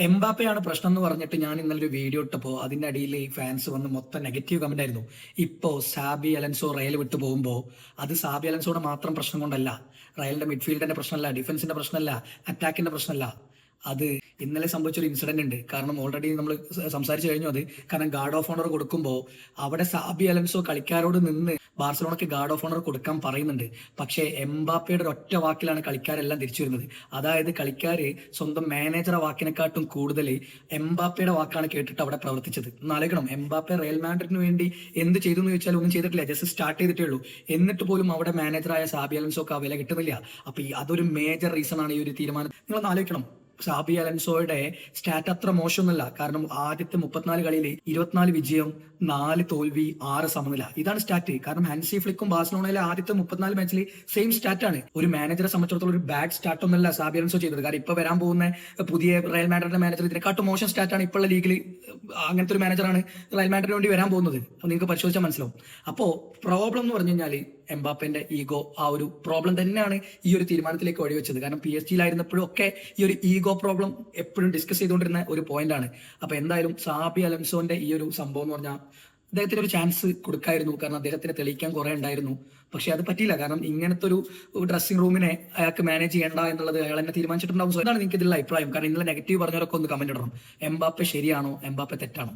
എംബാപ്പയാണ് പ്രശ്നം എന്ന് പറഞ്ഞിട്ട് ഞാൻ ഇന്നലെ ഒരു വീഡിയോ ഇട്ടപ്പോൾ അതിന്റെ അടിയിൽ ഫാൻസ് വന്ന് മൊത്തം നെഗറ്റീവ് കമന്റ് ആയിരുന്നു. ഇപ്പോ സാബി അലൻസോ റയൽ വിട്ടു പോകുമ്പോൾ അത് സാബി അലൻസോയുടെ മാത്രം പ്രശ്നം കൊണ്ടല്ല, റയലിന്റെ മിഡ്ഫീൽഡിന്റെ പ്രശ്നമല്ല, ഡിഫൻസിന്റെ പ്രശ്നമല്ല, അറ്റാക്കിന്റെ പ്രശ്നമല്ല. അത് ഇന്നലെ സംഭവിച്ചൊരു ഇൻസിഡന്റ് ഉണ്ട്. കാരണം ഓൾറെഡി നമ്മൾ സംസാരിച്ചു കഴിഞ്ഞു അത്. കാരണം ഗാർഡ് ഓഫ് ഓണർ കൊടുക്കുമ്പോൾ അവിടെ സാബി അലൻസോ കളിക്കാരോട് നിന്ന് ബാർസലോണയ്ക്ക് ഗാർഡ് ഓഫ് ഓണർ കൊടുക്കാൻ പറയുന്നുണ്ട്. പക്ഷേ എംബാപ്പയുടെ ഒരു ഒറ്റ വാക്കിലാണ് കളിക്കാരെല്ലാം തിരിച്ചു വരുന്നത്. അതായത് കളിക്കാർ സ്വന്തം മാനേജറെ വാക്കിനെക്കാട്ടും കൂടുതൽ എംബാപ്പയുടെ വാക്കാണ് കേട്ടിട്ട് അവിടെ പ്രവർത്തിച്ചത്. എന്നാലോചിക്കണം, എംബാപ്പെ റയൽ മാഡ്രിഡിന് വേണ്ടി എന്ത് ചെയ്തു എന്ന് ചോദിച്ചാൽ ഒന്നും ചെയ്തിട്ടില്ല, ജസ്റ്റ് സ്റ്റാർട്ട് ചെയ്തിട്ടേ ഉള്ളൂ. എന്നിട്ട് പോലും അവിടെ മാനേജറായ സാബി അലൻസോക്ക് ആ വില കിട്ടുന്നില്ല. അപ്പൊ അതൊരു മേജർ റീസൺ ആണ് ഈ ഒരു തീരുമാനം. നിങ്ങളൊന്ന് ആലോചിക്കണം, സാബി അലൻസോയുടെ സ്റ്റാറ്റ് അത്ര മോശമൊന്നുമല്ല. കാരണം ആദ്യത്തെ 34 കളിയിൽ 24 വിജയം, 4 തോൽവി, 6 സമനില, ഇതാണ് സ്റ്റാറ്റ്. കാരണം ഹാൻസി ഫ്ലിക്കും ബാഴ്സലോണയിലെ ആദ്യത്തെ 34 മാച്ചിൽ സെയിം സ്റ്റാറ്റ് ആണ്. ഒരു മാനേജറെ സംബന്ധിച്ചിടത്തോളം ഒരു ബാഡ് സ്റ്റാർട്ട് ഒന്നല്ല സാബി അലൻസോ ചെയ്തത്. കാരണം ഇപ്പൊ വരാൻ പോകുന്ന പുതിയ റയൽ മാഡ്രിഡിന്റെ മാനേജർ ഇതിനെക്കാട്ടും മോശം സ്റ്റാറ്റാണ് ഇപ്പോഴുള്ള ലീഗിൽ. അങ്ങനത്തെ ഒരു മാനേജറാണ് റയൽ മാഡ്രിഡിന് വേണ്ടി വരാൻ പോകുന്നത്. അപ്പൊ നിങ്ങൾക്ക് പരിശോധിച്ചാൽ മനസ്സിലാവും. അപ്പോ പ്രോബ്ലം എന്ന് പറഞ്ഞു കഴിഞ്ഞാൽ എംബാപ്പന്റെ ഈഗോ, ആ ഒരു പ്രോബ്ലം തന്നെയാണ് ഈ ഒരു തീരുമാനത്തിലേക്ക് വഴിവെച്ചത്. കാരണം PSG യിലായിരുന്നപ്പോഴും ഒക്കെ ഈ ഒരു ഈഗോ പ്രോബ്ലം എപ്പോഴും ഡിസ്കസ് ചെയ്തുകൊണ്ടിരുന്ന ഒരു പോയിന്റ് ആണ്. അപ്പൊ എന്തായാലും സാബി അലൻസോന്റെ ഈ ഒരു സംഭവം എന്ന് പറഞ്ഞാൽ അദ്ദേഹത്തിന് ഒരു ചാൻസ് കൊടുക്കായിരുന്നു. കാരണം അദ്ദേഹത്തിന് തെളിയിക്കാൻ കുറെ ഉണ്ടായിരുന്നു. പക്ഷെ അത് പറ്റിയില്ല. കാരണം ഇങ്ങനത്തെ ഒരു ഡ്രസ്സിംഗ് റൂമിനെ അയാൾക്ക് മാനേജ് ചെയ്യേണ്ട എന്നുള്ളത് അയാൾ തന്നെ തീരുമാനിച്ചിട്ടുണ്ടാവും. സോ ഇതാണ് നിങ്ങൾക്ക് ഇതിലുള്ള അഭിപ്രായം. കാരണം ഇന്നലെ നെഗറ്റീവ് പറഞ്ഞവരൊക്കെ ഒന്ന് കമന്റ് ഇടണം. എംബാപ്പെ ശരിയാണോ, എംബാപ്പെ തെറ്റാണോ?